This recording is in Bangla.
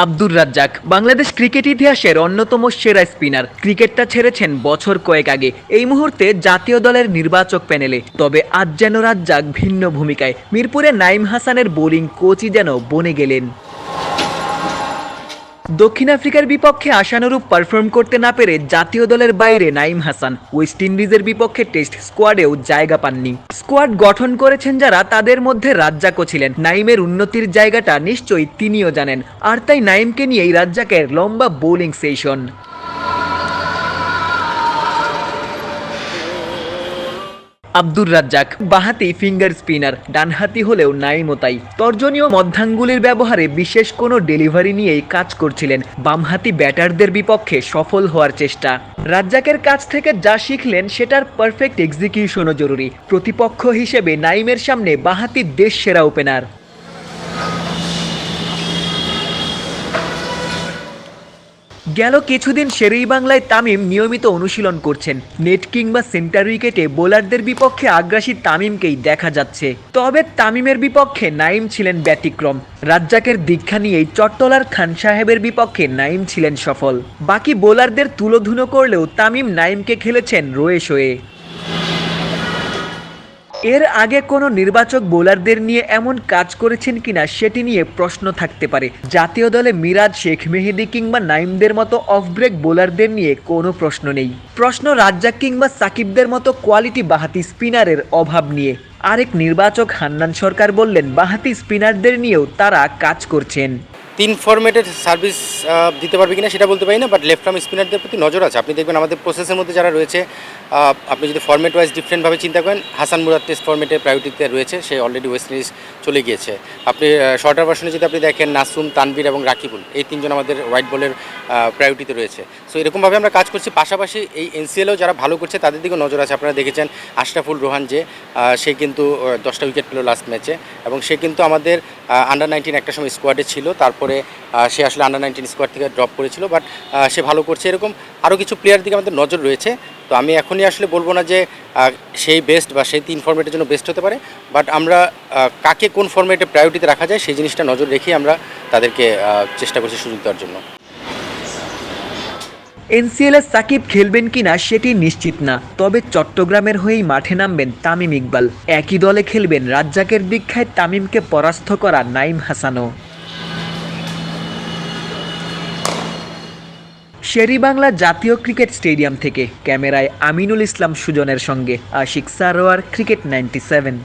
আব্দুর রাজ্জাক বাংলাদেশ ক্রিকেট ইতিহাসের অন্যতম সেরা স্পিনার। ক্রিকেটটা ছেড়েছেন বছর কয়েক আগে, এই মুহূর্তে জাতীয় দলের নির্বাচক প্যানেলে। তবে আজ যেন রাজ্জাক ভিন্ন ভূমিকায়। মিরপুরে নাইম হাসানের বোলিং কোচই যেন বনে গেলেন। দক্ষিণ আফ্রিকার বিপক্ষে আশানুরূপ পারফর্ম করতে না পেরে জাতীয় দলের বাইরে নাইম হাসান। ওয়েস্ট ইন্ডিজের বিপক্ষে টেস্ট স্কোয়াডেও জায়গা পাননি। স্কোয়াড গঠন করেছেন যারা, তাদের মধ্যে রাজ্জাকও ছিলেন। নাইমের উন্নতির জায়গাটা নিশ্চয়ই তিনিও জানেন, আর তাই নাইমকে নিয়েই রাজ্জাকের লম্বা বোলিং সেশন। আব্দুর রাজ্জাক বাঁহাতি ফিঙ্গার স্পিনার, ডানহাতি হলেও নাইমও তাই। তর্জনীয় মধ্যাঙ্গুলির ব্যবহারে বিশেষ কোনো ডেলিভারি নিয়েই কাজ করছিলেন। বামহাতি ব্যাটারদের বিপক্ষে সফল হওয়ার চেষ্টা। রাজ্জাকের কাছ থেকে যা শিখলেন সেটার পারফেক্ট এক্সিকিউশনও জরুরি। প্রতিপক্ষ হিসেবে নাইমের সামনে বাঁহাতি দেশ সেরা ওপেনার। গেল কিছুদিন শেরেই বাংলায় তামিম নিয়মিত অনুশীলন করছেন। নেট কিংবা সেন্টার উইকেটে বোলারদের বিপক্ষে আগ্রাসী তামিমকেই দেখা যাচ্ছে। তবে তামিমের বিপক্ষে নাইম ছিলেন ব্যতিক্রম। রাজ্জাকের দীক্ষা নিয়েই চট্টলার খান সাহেবের বিপক্ষে নাইম ছিলেন সফল। বাকি বোলারদের তুলোধুনো করলেও তামিম নাইমকে খেলেছেন রয়ে শোয়ে। এর আগে কোনো নির্বাচক বোলারদের নিয়ে এমন কাজ করেছেন কিনা সেটি নিয়ে প্রশ্ন থাকতে পারে। জাতীয় দলে মিরাজ, শেখ মেহেদী কিংবা নাইমদের মতো অফ ব্রেক বোলারদের নিয়ে কোনো প্রশ্ন নেই। প্রশ্ন রাজ্জাক কিংবা সাকিবদের মতো কোয়ালিটি বাঁহাতি স্পিনারের অভাব নিয়ে। আরেক নির্বাচক হান্নান সরকার বললেন, বাঁহাতি স্পিনারদের নিয়েও তারা কাজ করছেন। 3 ফরম্যাটের সার্ভিস দিতে পারবে কিনা সেটা বলতে পারি না, বাট লেফট আর্ম স্পিনারদের প্রতি নজর আছে। আপনি দেখবেন আমাদের প্রসেসের মধ্যে যারা রয়েছে, আপনি যদি ফরম্যাট ওয়াইজ ডিফারেন্টভাবে চিন্তা করেন, হাসান মুরাদ টেস্ট ফরম্যাটে প্রায়োরিটিতে রয়েছে, সে অলরেডি ওয়েস্ট ইন্ডিজ চলে গিয়েছে। আপনি শর্টার ভার্সনে যদি আপনি দেখেন, নাসুম, তানভীর এবং রাকিবুল, এই 3 জন আমাদের হোয়াইট বলের প্রায়োরিটিতে রয়েছে। সো এরকমভাবে আমরা কাজ করছি। পাশাপাশি এই এনসিএলেও যারা ভালো করছে তাদের দিকেও নজর আছে। আপনারা দেখেছেন আশরাফুল রোহান, যে সে কিন্তু 10টা উইকেট পেল লাস্ট ম্যাচে, এবং সে কিন্তু আমাদের আন্ডার-19 একটা সময় স্কোয়াডে ছিল। তারপরে সে আসলে আন্ডার-19 স্কোয়াড থেকে ড্রপ করেছিল, বাট সে ভালো করছে। এরকম আরও কিছু প্লেয়ার দিকে আমাদের নজর রয়েছে। তো আমি এখনই আসলে বলবো না যে সেই বেস্ট বা সেই 3 ফরম্যাটের জন্য বেস্ট হতে পারে, বাট আমরা কাকে কোন ফরম্যাটে প্রায়োরিটিতে রাখা যায় সেই জিনিসটা নজর রেখেই আমরা তাদেরকে চেষ্টা করছি সুযোগ দেওয়ার জন্য। এনসিএলে সাকিব খেলবেন কিনা সেটি নিশ্চিত না, তবে চট্টগ্রামের হয়েই মাঠে নামবেন তামিম ইকবাল। একই দলে খেলবেন রাজ্জাকের দীক্ষায় তামিমকে পরাস্ত করা নাইম হাসানও। শেরেবাংলা জাতীয় ক্রিকেট স্টেডিয়াম থেকে ক্যামেরায় আমিনুল ইসলাম সুজনের সঙ্গে আশিক সারোয়ার, ক্রিকেট 97।